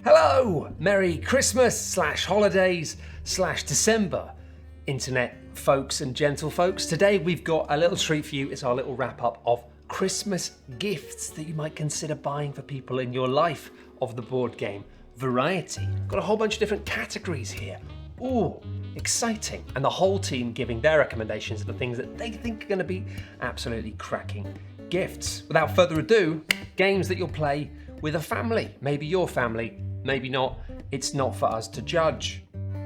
Hello! Merry Christmas / holidays / December, internet folks and gentlefolks. Today we've got a little treat for you. It's our little wrap up of Christmas gifts that you might consider buying for people in your life of the board game variety. Got a whole bunch of different categories here. Ooh, exciting. And the whole team giving their recommendations of the things that they think are going to be absolutely cracking gifts. Without further ado, games that you'll play with a family. Maybe your family, maybe not. It's not for us to judge.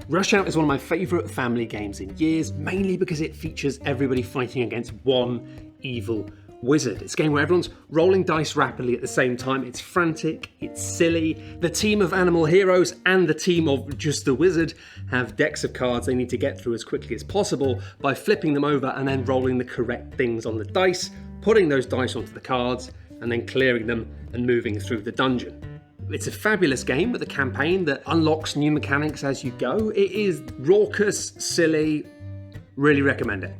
Rush Out is one of my favourite family games in years, mainly because it features everybody fighting against one evil wizard. It's a game where everyone's rolling dice rapidly at the same time. It's frantic, it's silly. The team of animal heroes and the team of just the wizard have decks of cards they need to get through as quickly as possible by flipping them over and then rolling the correct things on the dice, putting those dice onto the cards, and then clearing them and moving through the dungeon. It's a fabulous game with a campaign that unlocks new mechanics as you go. It is raucous, silly, really recommend it.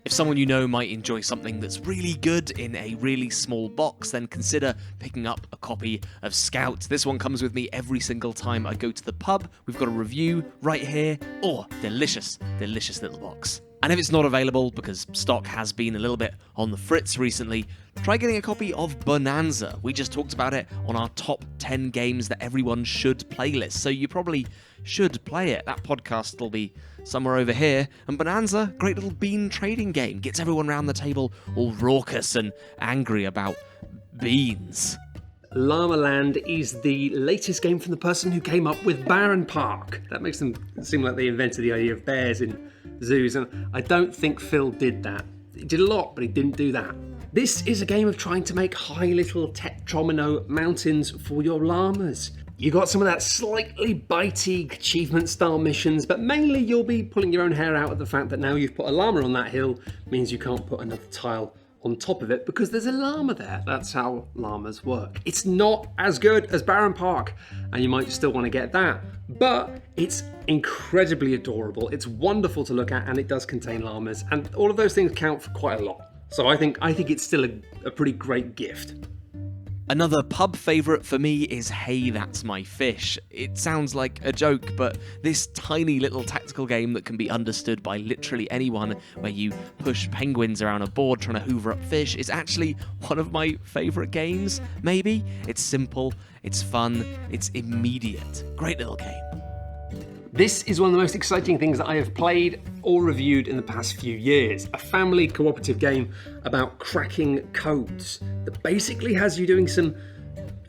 If someone you know might enjoy something that's really good in a really small box, then consider picking up a copy of Scout. This one comes with me every single time I go to the pub. We've got a review right here. Oh, delicious, delicious little box. And if it's not available, because stock has been a little bit on the fritz recently, try getting a copy of Bohnanza. We just talked about it on our top 10 games that everyone should playlist, so you probably should play it. That podcast will be somewhere over here. And Bohnanza, great little bean trading game, gets everyone around the table all raucous and angry about beans. Llamaland is the latest game from the person who came up with Bärenpark. That makes them seem like they invented the idea of bears in zoos, and I don't think Phil did that. He did a lot, but he didn't do that. This is a game of trying to make high little tetromino mountains for your llamas. You got some of that slightly bitey achievement-style missions, but mainly you'll be pulling your own hair out at the fact that now you've put a llama on that hill means you can't put another tile on top of it because there's a llama there. That's how llamas work. It's not as good as Bärenpark, and you might still want to get that, but it's incredibly adorable. It's wonderful to look at, and it does contain llamas, and all of those things count for quite a lot. So I think it's still a pretty great gift. Another pub favourite for me is Hey That's My Fish. It sounds like a joke, but this tiny little tactical game that can be understood by literally anyone, where you push penguins around a board trying to hoover up fish, is actually one of my favourite games, maybe. It's simple, it's fun, it's immediate. Great little game. This is one of the most exciting things that I have played or reviewed in the past few years. A family cooperative game about cracking codes that basically has you doing some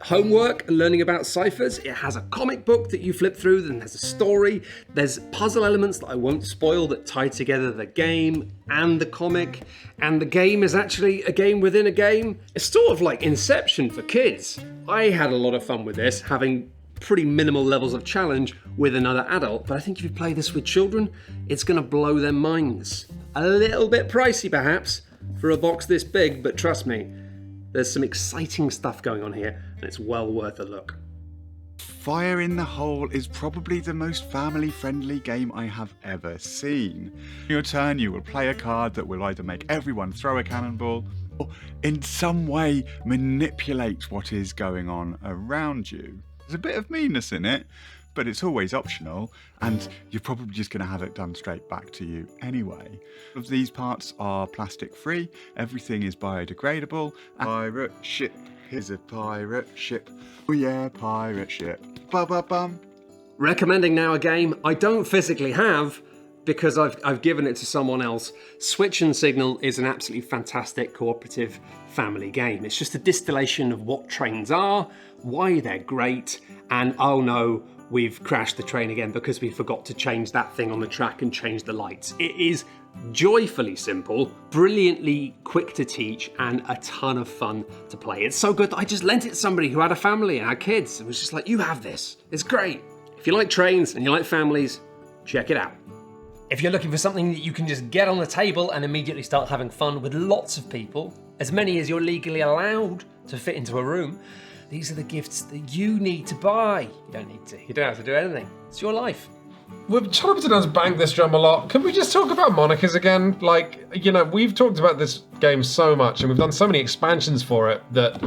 homework and learning about ciphers. It has a comic book that you flip through, then there's a story. There's puzzle elements that I won't spoil that tie together the game and the comic. And the game is actually a game within a game. It's sort of like Inception for kids. I had a lot of fun with this, having pretty minimal levels of challenge with another adult, but I think if you play this with children, it's going to blow their minds. A little bit pricey perhaps for a box this big, but trust me, there's some exciting stuff going on here and it's well worth a look. Fire in the Hole is probably the most family-friendly game I have ever seen. In your turn, you will play a card that will either make everyone throw a cannonball or in some way manipulate what is going on around you. There's a bit of meanness in it, but it's always optional, and you're probably just going to have it done straight back to you anyway. All of these parts are plastic free, everything is biodegradable. Pirate ship, here's a pirate ship. Oh yeah, pirate ship. Ba-ba-bum. Recommending now a game I don't physically have because I've given it to someone else. Switch and Signal is an absolutely fantastic cooperative family game. It's just a distillation of what trains are, why they're great, and oh no, we've crashed the train again because we forgot to change that thing on the track and change the lights. It is joyfully simple, brilliantly quick to teach, and a ton of fun to play. It's so good that I just lent it to somebody who had a family and had kids. It was just like, you have this. It's great. If you like trains and you like families, check it out. If you're looking for something that you can just get on the table and immediately start having fun with lots of people, as many as you're legally allowed to fit into a room, these are the gifts that you need to buy. You don't need to. You don't have to do anything. It's your life. Jonathan has banged this drum a lot. Can we just talk about Monikers again? Like, we've talked about this game so much and we've done so many expansions for it that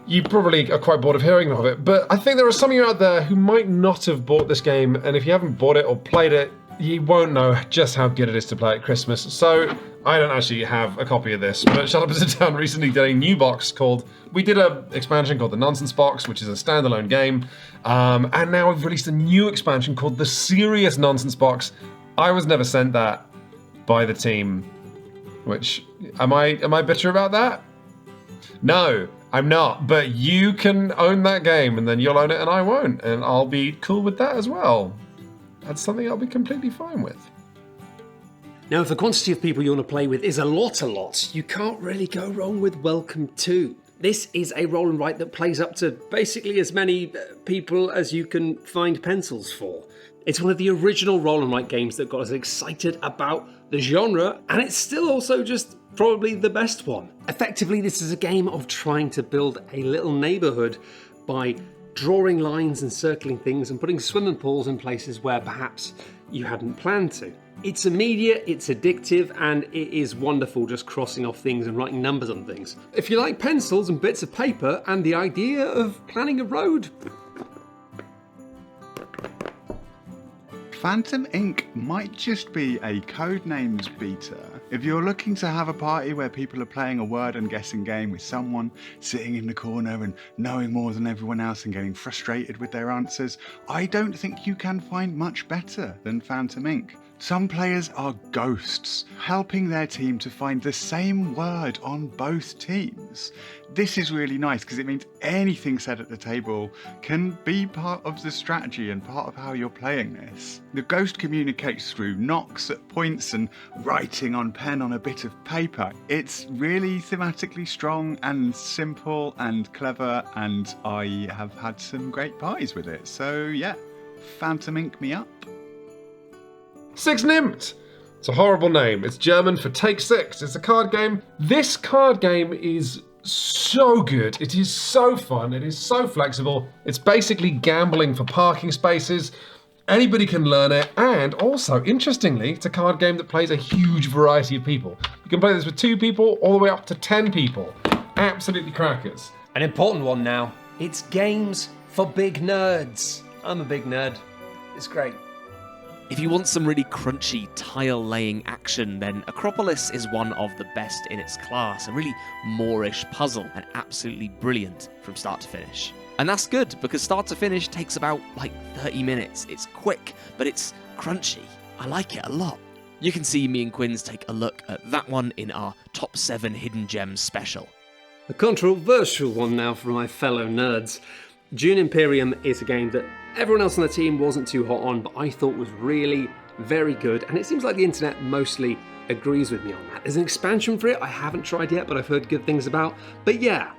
you probably are quite bored of hearing of it, but I think there are some of you out there who might not have bought this game, and if you haven't bought it or played it, you won't know just how good it is to play at Christmas. So I don't actually have a copy of this, but Shut Up and Sit Down recently did a new box we did an expansion called the Nonsense Box, which is a standalone game, and now we've released a new expansion called the Serious Nonsense Box. I was never sent that by the team, which, am I bitter about that? No, I'm not, but you can own that game, and then you'll own it and I won't, and I'll be cool with that as well. That's something I'll be completely fine with. Now, if the quantity of people you want to play with is a lot, you can't really go wrong with Welcome To. This is a roll and write that plays up to basically as many people as you can find pencils for. It's one of the original roll and write games that got us excited about the genre, and it's still also just probably the best one. Effectively, this is a game of trying to build a little neighbourhood by drawing lines and circling things and putting swimming pools in places where perhaps you hadn't planned to. It's immediate, it's addictive, and it is wonderful just crossing off things and writing numbers on things. If you like pencils and bits of paper and the idea of planning a road, Phantom Inc. might just be a Codenames beta. If you're looking to have a party where people are playing a word and guessing game with someone sitting in the corner and knowing more than everyone else and getting frustrated with their answers, I don't think you can find much better than Phantom Inc. Some players are ghosts, helping their team to find the same word on both teams. This is really nice because it means anything said at the table can be part of the strategy and part of how you're playing this. The ghost communicates through knocks at points and writing on pen on a bit of paper. It's really thematically strong and simple and clever, and I have had some great parties with it. So yeah, Phantom Inc. me up. Six Nimmt! It's a horrible name. It's German for Take Six. It's a card game. This card game is so good. It is so fun. It is so flexible. It's basically gambling for parking spaces. Anybody can learn it. And also, interestingly, it's a card game that plays a huge variety of people. You can play this with 2 people all the way up to 10 people. Absolutely crackers. an important one now, it's games for big nerds. I'm a big nerd. It's great. If you want some really crunchy tile-laying action, then Akropolis is one of the best in its class. A really Moorish puzzle, and absolutely brilliant from start to finish. And that's good, because start to finish takes about, 30 minutes. It's quick, but it's crunchy. I like it a lot. You can see me and Quinns take a look at that one in our Top 7 Hidden Gems special. A controversial one now for my fellow nerds. Dune Imperium is a game that everyone else on the team wasn't too hot on, but I thought was really very good, and it seems like the internet mostly agrees with me on that. There's an expansion for it I haven't tried yet, but I've heard good things about. But yeah,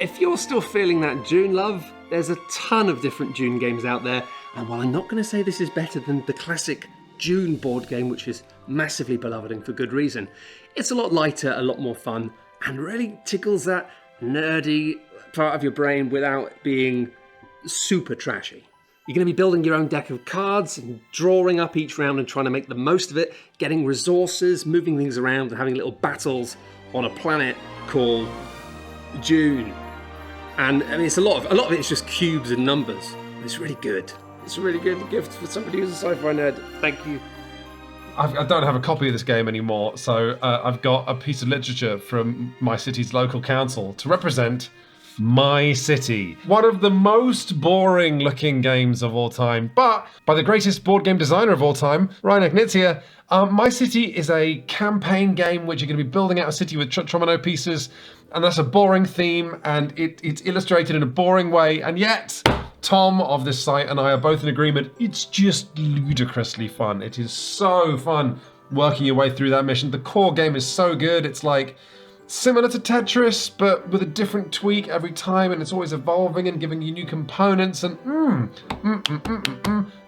if you're still feeling that Dune love, there's a ton of different Dune games out there, and while I'm not going to say this is better than the classic Dune board game, which is massively beloved and for good reason, it's a lot lighter, a lot more fun, and really tickles that nerdy part of your brain without being super trashy. You're going to be building your own deck of cards and drawing up each round and trying to make the most of it, getting resources, moving things around and having little battles on a planet called Dune. And I mean, it's a lot of it is just cubes and numbers. It's really good. It's a really good gift for somebody who's a sci-fi nerd. Thank you. I don't have a copy of this game anymore, so I've got a piece of literature from my city's local council to represent my city. One of the most boring looking games of all time, but by the greatest board game designer of all time, Ryan Knizia. My City is a campaign game which you're going to be building out a city with Tromino pieces, and that's a boring theme, and it's illustrated in a boring way, and yet Tom of this site and I are both in agreement. It's just ludicrously fun. It is so fun working your way through that mission. The core game is so good. It's like similar to Tetris, but with a different tweak every time, and it's always evolving and giving you new components, and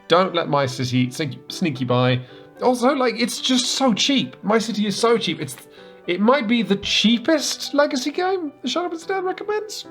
don't let My City sneak you by. Also, it's just so cheap. My City is so cheap. It might be the cheapest legacy game the Shut Up and Sit Down recommends.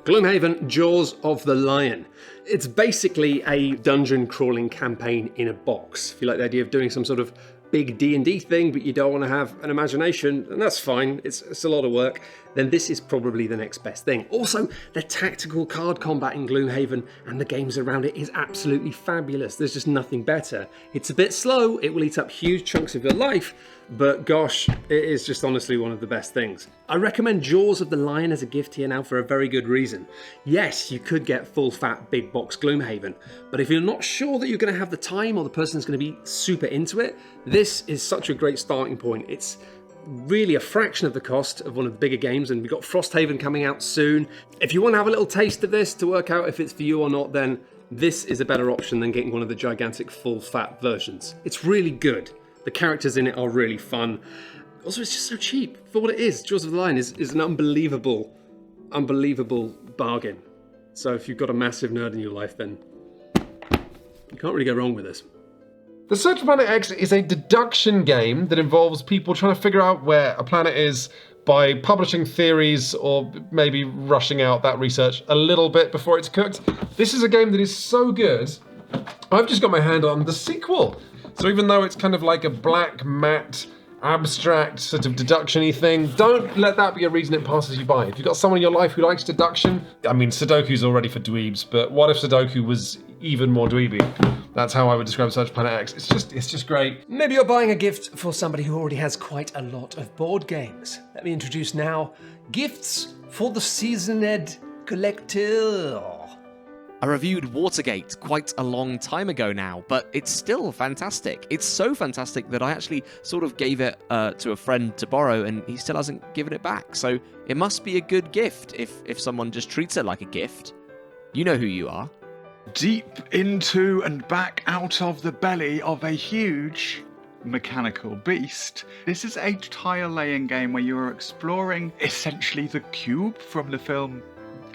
Gloomhaven, Jaws of the Lion. It's basically a dungeon crawling campaign in a box. If you like the idea of doing some sort of big D&D thing, but you don't want to have an imagination, and that's fine. It's a lot of work. then this is probably the next best thing. Also, the tactical card combat in Gloomhaven and the games around it is absolutely fabulous. There's just nothing better. It's a bit slow, it will eat up huge chunks of your life, but gosh, it is just honestly one of the best things. I recommend Jaws of the Lion as a gift here now for a very good reason. Yes, you could get full fat big box Gloomhaven, but if you're not sure that you're going to have the time or the person's going to be super into it, this is such a great starting point. It's really a fraction of the cost of one of the bigger games, and we've got Frosthaven coming out soon. If you want to have a little taste of this to work out if it's for you or not, then this is a better option than getting one of the gigantic full fat versions. It's really good. The characters in it are really fun. Also, it's just so cheap for what it is. Jaws of the Lion is an unbelievable bargain. So if you've got a massive nerd in your life, then you can't really go wrong with this. The Search for Planet X is a deduction game that involves people trying to figure out where a planet is by publishing theories or maybe rushing out that research a little bit before it's cooked. This is a game that is so good, I've just got my hand on the sequel. So even though it's kind of like a black matte abstract sort of deduction-y thing, don't let that be a reason it passes you by. If you've got someone in your life who likes deduction, I mean, Sudoku's already for dweebs, but what if Sudoku was even more dweeby? That's how I would describe Search for Planet X. It's just great. Maybe you're buying a gift for somebody who already has quite a lot of board games. Let me introduce now gifts for the seasoned collector. I reviewed Watergate quite a long time ago now, but it's still fantastic. It's so fantastic that I actually sort of gave it to a friend to borrow, and he still hasn't given it back. So it must be a good gift if someone just treats it like a gift. You know who you are. Deep into and back out of the belly of a huge mechanical beast. This is a tile-laying game where you are exploring essentially the cube from the film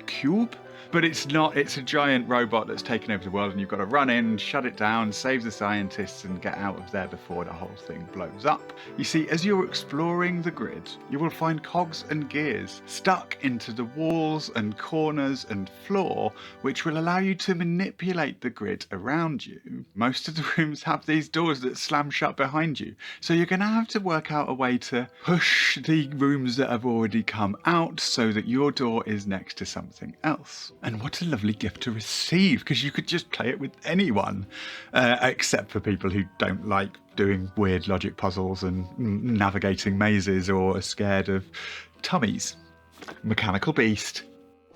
Cube. But it's not, it's a giant robot that's taken over the world, and you've got to run in, shut it down, save the scientists, and get out of there before the whole thing blows up. You see, as you're exploring the grid, you will find cogs and gears stuck into the walls and corners and floor, which will allow you to manipulate the grid around you. Most of the rooms have these doors that slam shut behind you, so you're going to have to work out a way to push the rooms that have already come out so that your door is next to something else. And what a lovely gift to receive, because you could just play it with anyone, except for people who don't like doing weird logic puzzles and navigating mazes or are scared of tummies. Mechanical Beast.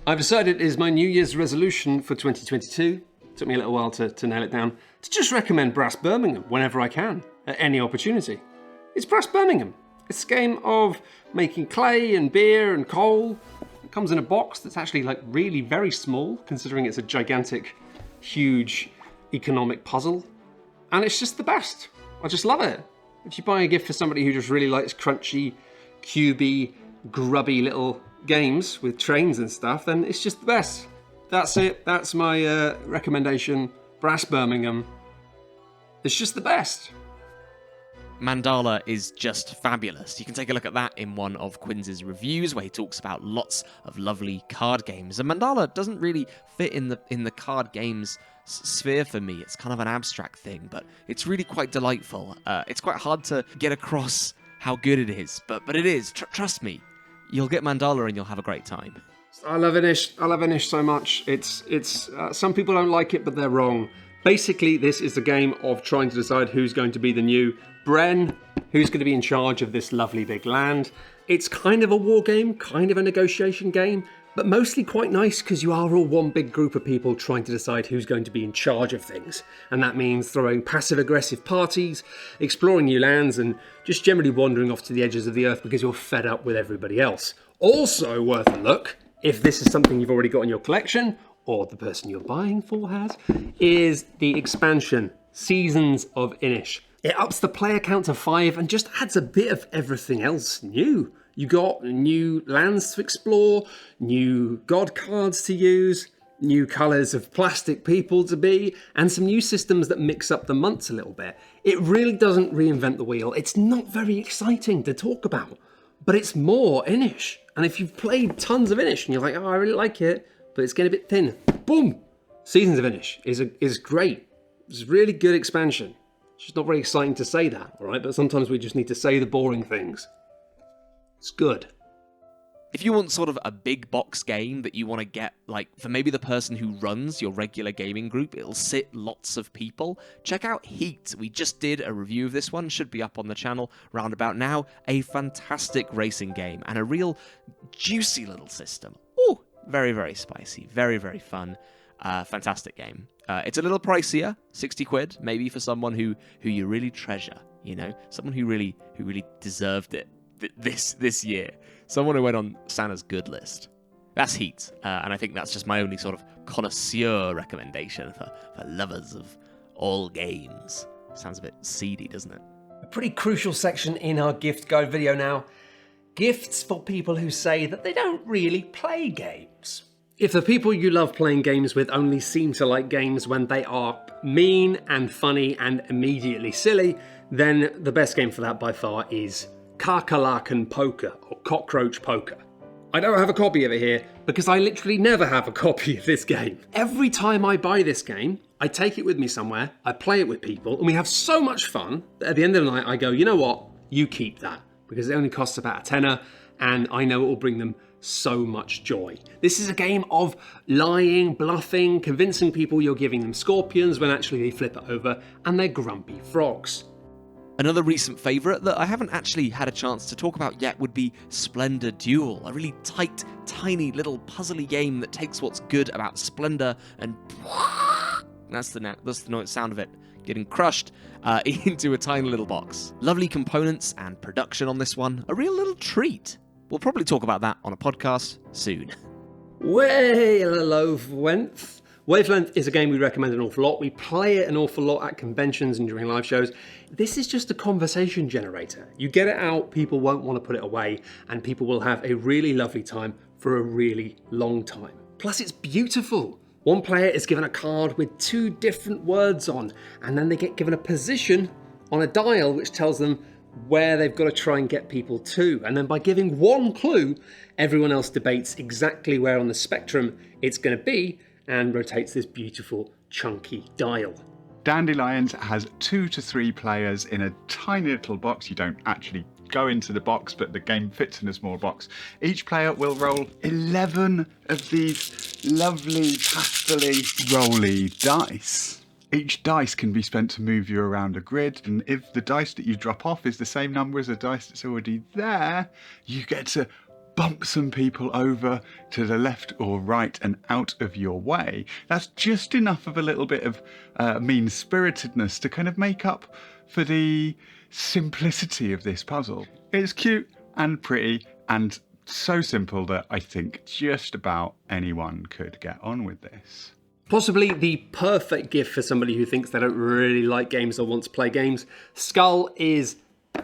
I've decided it is my New Year's resolution for 2022. Took me a little while to nail it down. To just recommend Brass Birmingham whenever I can, at any opportunity. It's Brass Birmingham. It's a game of making clay and beer and coal. Comes in a box that's actually like really very small, considering it's a gigantic, huge economic puzzle. And it's just the best. I just love it. If you buy a gift for somebody who just really likes crunchy, cubey, grubby little games with trains and stuff, then it's just the best. That's it. That's my recommendation. Brass Birmingham. It's just the best. Mandala is just fabulous. You can take a look at that in one of Quinn's reviews, where he talks about lots of lovely card games. And Mandala doesn't really fit in the card games sphere for me. It's kind of an abstract thing, but it's really quite delightful. It's quite hard to get across how good it is, but it is. Trust me, you'll get Mandala and you'll have a great time. I love Inish. I love Inish so much. It's some people don't like it, but they're wrong. Basically, this is a game of trying to decide who's going to be the new Bren, who's going to be in charge of this lovely big land. It's kind of a war game, kind of a negotiation game, but mostly quite nice because you are all one big group of people trying to decide who's going to be in charge of things. And that means throwing passive-aggressive parties, exploring new lands, and just generally wandering off to the edges of the earth because you're fed up with everybody else. Also worth a look, if this is something you've already got in your collection, or the person you're buying for has, is the expansion, Seasons of Inish. It ups the player count to 5 and just adds a bit of everything else new. You got new lands to explore, new god cards to use, new colours of plastic people to be, and some new systems that mix up the months a little bit. It really doesn't reinvent the wheel. It's not very exciting to talk about, but it's more Inish. And if you've played tons of Inish and you're like, oh, I really like it, but it's getting a bit thin, boom! Seasons of Inish is great. It's a really good expansion. It's just not very exciting to say that, all right? But sometimes we just need to say the boring things. It's good. If you want sort of a big box game that you want to get, like, for maybe the person who runs your regular gaming group, it'll sit lots of people, check out Heat. We just did a review of this one, should be up on the channel round about now. A fantastic racing game and a real juicy little system. Ooh, very, very spicy, very, very fun. Fantastic game. It's a little pricier, 60 quid, maybe for someone who you really treasure, you know, someone who really deserved it this year. Someone who went on Santa's good list. That's Heat, and I think that's just my only sort of connoisseur recommendation for lovers of all games. Sounds a bit seedy, doesn't it? A pretty crucial section in our gift guide video now. Gifts for people who say that they don't really play games. If the people you love playing games with only seem to like games when they are mean and funny and immediately silly, then the best game for that by far is Cockroach Poker or Cockroach Poker. I don't have a copy of it here because I literally never have a copy of this game. Every time I buy this game, I take it with me somewhere, I play it with people, and we have so much fun that at the end of the night I go, you know what, you keep that, because it only costs about a tenner and I know it will bring them so much joy. This is a game of lying, bluffing, convincing people you're giving them scorpions when actually they flip it over and they're grumpy frogs. Another recent favourite that I haven't actually had a chance to talk about yet would be Splendor Duel, a really tight, tiny little puzzly game that takes what's good about Splendor and that's the sound of it getting crushed into a tiny little box. Lovely components and production on this one, a real little treat. We'll probably talk about that on a podcast soon. Wavelength. Wavelength is a game we recommend an awful lot. We play it an awful lot at conventions and during live shows. This is just a conversation generator. You get it out, people won't want to put it away, and people will have a really lovely time for a really long time. Plus, it's beautiful. One player is given a card with 2 different words on, and then they get given a position on a dial which tells them where they've got to try and get people to. And then by giving one clue, everyone else debates exactly where on the spectrum it's going to be and rotates this beautiful chunky dial. Dandelions has 2 to 3 players in a tiny little box. You don't actually go into the box, but the game fits in a small box. Each player will roll 11 of these lovely pastel-y rolly dice. Each dice can be spent to move you around a grid, and if the dice that you drop off is the same number as the dice that's already there, you get to bump some people over to the left or right and out of your way. That's just enough of a little bit of mean-spiritedness to kind of make up for the simplicity of this puzzle. It's cute and pretty and so simple that I think just about anyone could get on with this. Possibly the perfect gift for somebody who thinks they don't really like games or want to play games. Skull is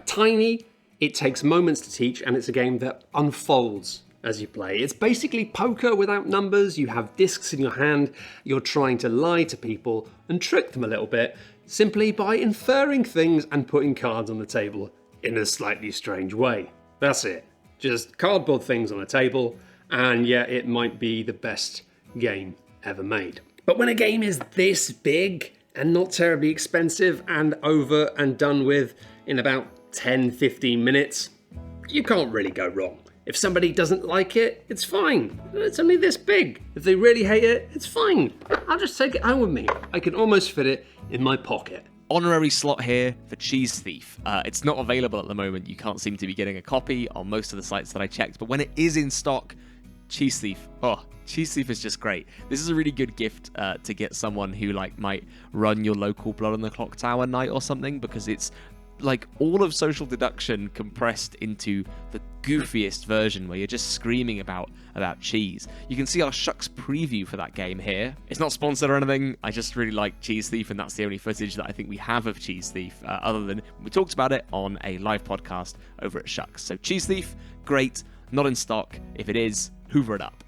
tiny, it takes moments to teach, and it's a game that unfolds as you play. It's basically poker without numbers. You have discs in your hand, you're trying to lie to people and trick them a little bit simply by inferring things and putting cards on the table in a slightly strange way. That's it. Just cardboard things on a table, and yeah, it might be the best game ever made. But when a game is this big and not terribly expensive and over and done with in about 10-15 minutes, you can't really go wrong. If somebody doesn't like it, it's fine. It's only this big. If they really hate it, it's fine. I'll just take it home with me. I can almost fit it in my pocket. Honorary slot here for Cheese Thief. It's not available at the moment. You can't seem to be getting a copy on most of the sites that I checked, but when it is in stock, Cheese Thief. Oh, Cheese Thief is just great. This is a really good gift to get someone who might run your local Blood on the Clock Tower night or something, because it's like all of social deduction compressed into the goofiest version where you're just screaming about cheese. You can see our Shucks preview for that game here. It's not sponsored or anything. I just really like Cheese Thief, and that's the only footage that I think we have of Cheese Thief, other than we talked about it on a live podcast over at Shucks. So Cheese Thief, great. Not in stock. If it is, hoover it up.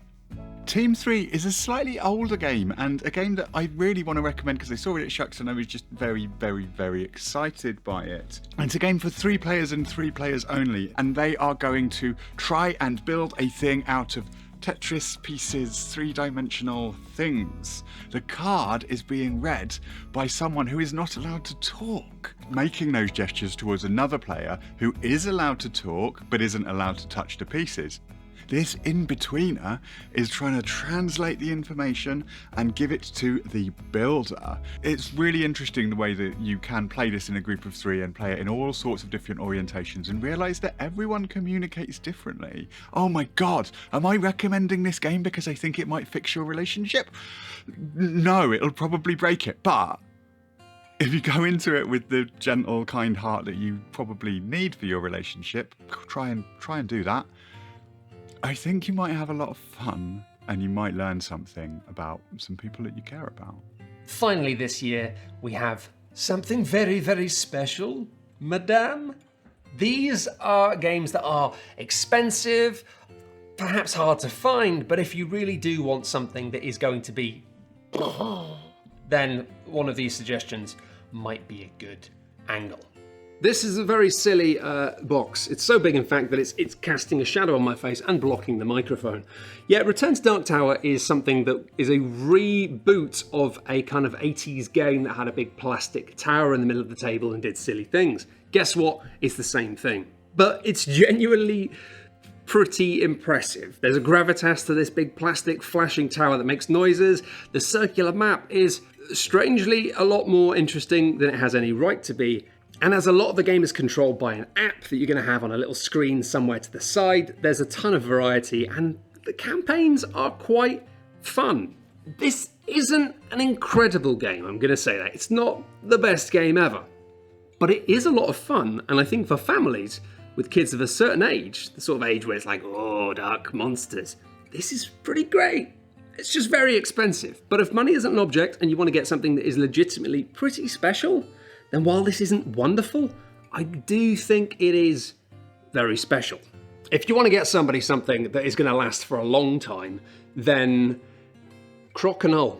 Team 3 is a slightly older game, and a game that I really want to recommend because I saw it at Shucks and I was just very, very, very excited by it. And it's a game for 3 players and 3 players only, and they are going to try and build a thing out of Tetris pieces, 3-dimensional things. The card is being read by someone who is not allowed to talk, making those gestures towards another player who is allowed to talk but isn't allowed to touch the pieces. This in-betweener is trying to translate the information and give it to the builder. It's really interesting the way that you can play this in a group of 3 and play it in all sorts of different orientations and realise that everyone communicates differently. Oh my god, am I recommending this game because I think it might fix your relationship? No, it'll probably break it, but if you go into it with the gentle, kind heart that you probably need for your relationship, try and do that. I think you might have a lot of fun and you might learn something about some people that you care about. Finally this year, we have something very, very special, madame. These are games that are expensive, perhaps hard to find, but if you really do want something that is going to be then one of these suggestions might be a good angle. This is a very silly box. It's so big, in fact, that it's casting a shadow on my face and blocking the microphone. Yeah, Return to Dark Tower is something that is a reboot of a kind of 80s game that had a big plastic tower in the middle of the table and did silly things. Guess what? It's the same thing. But it's genuinely pretty impressive. There's a gravitas to this big plastic flashing tower that makes noises. The circular map is strangely a lot more interesting than it has any right to be. And as a lot of the game is controlled by an app that you're going to have on a little screen somewhere to the side, there's a ton of variety and the campaigns are quite fun. This isn't an incredible game, I'm going to say that. It's not the best game ever. But it is a lot of fun, and I think for families with kids of a certain age, the sort of age where it's like, oh, dark monsters, this is pretty great. It's just very expensive. But if money isn't an object and you want to get something that is legitimately pretty special, then while this isn't wonderful, I do think it is very special. If you want to get somebody something that is going to last for a long time, then Crokinole.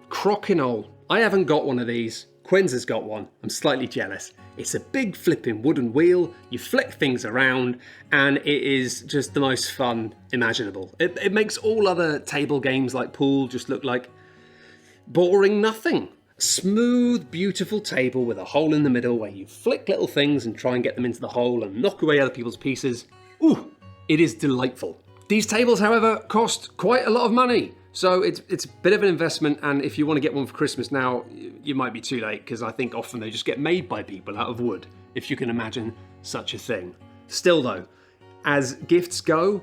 Crokinole. I haven't got one of these. Quinn's has got one. I'm slightly jealous. It's a big flipping wooden wheel. You flick things around and it is just the most fun imaginable. It makes all other table games like pool just look like boring nothing. Smooth, beautiful table with a hole in the middle where you flick little things and try and get them into the hole and knock away other people's pieces. Ooh, it is delightful. These tables, however, cost quite a lot of money. So it's a bit of an investment, and if you want to get one for Christmas now, you might be too late, because I think often they just get made by people out of wood, if you can imagine such a thing. Still though, as gifts go,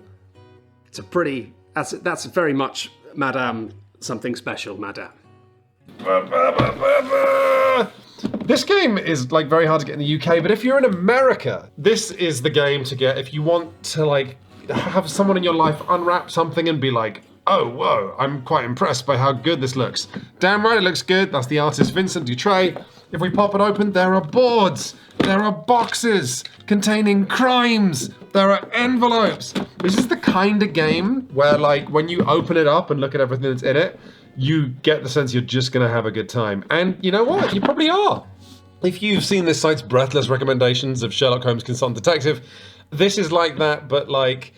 it's a pretty, that's very much Madame something special, Madame. This game is like very hard to get in the UK, but if you're in America, this is the game to get if you want to like have someone in your life unwrap something and be like, oh, whoa, I'm quite impressed by how good this looks. Damn right it looks good. That's the artist Vincent Dutray. If we pop it open, there are boards. There are boxes containing crimes. There are envelopes. This is the kind of game where like when you open it up and look at everything that's in it, you get the sense you're just going to have a good time. And you know what? You probably are. If you've seen this site's breathless recommendations of Sherlock Holmes Consultant Detective, this is like that, but like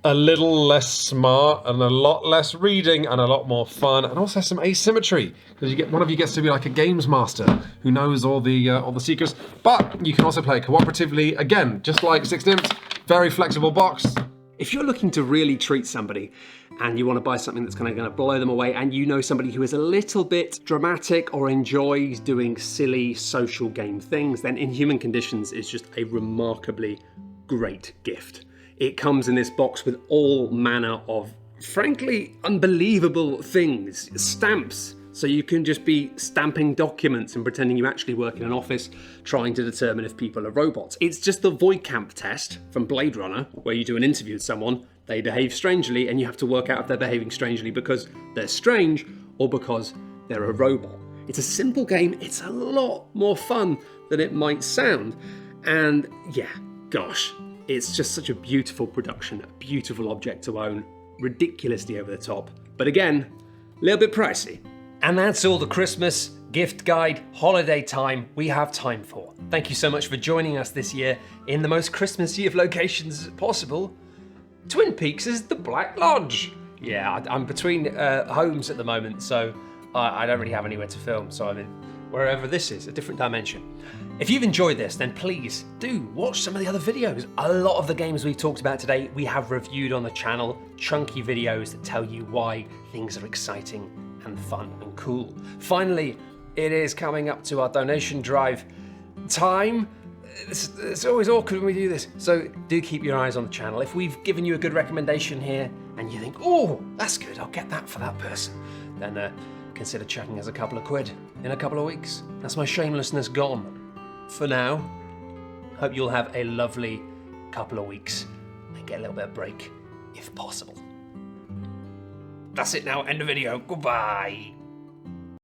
a little less smart and a lot less reading and a lot more fun, and also some asymmetry because you get one of you gets to be like a games master who knows all the secrets. But you can also play it cooperatively. Again, just like Six Nimmt, very flexible box. If you're looking to really treat somebody and you want to buy something that's going to blow them away, and you know somebody who is a little bit dramatic or enjoys doing silly social game things, then Inhuman Conditions is just a remarkably great gift. It comes in this box with all manner of, frankly, unbelievable things. Stamps, so you can just be stamping documents and pretending you actually work in an office trying to determine if people are robots. It's just the Void Camp test from Blade Runner, where you do an interview with someone, they behave strangely, and you have to work out if they're behaving strangely because they're strange or because they're a robot. It's a simple game. It's a lot more fun than it might sound. And yeah, gosh, it's just such a beautiful production, a beautiful object to own, ridiculously over the top. But again, a little bit pricey. And that's all the Christmas, gift guide, holiday time we have time for. Thank you so much for joining us this year in the most Christmassy of locations possible. Twin Peaks is the Black Lodge. Yeah, I'm between homes at the moment, so I don't really have anywhere to film, so I'm in wherever this is, a different dimension. If you've enjoyed this, then please do watch some of the other videos. A lot of the games we've talked about today, we have reviewed on the channel, chunky videos that tell you why things are exciting and fun and cool. Finally, it is coming up to our donation drive time. It's always awkward when we do this, so do keep your eyes on the channel. If we've given you a good recommendation here and you think, oh, that's good, I'll get that for that person, then consider chucking us a couple of quid in a couple of weeks. That's my shamelessness gone. For now, hope you'll have a lovely couple of weeks and get a little bit of break if possible. That's it now, end of video, goodbye.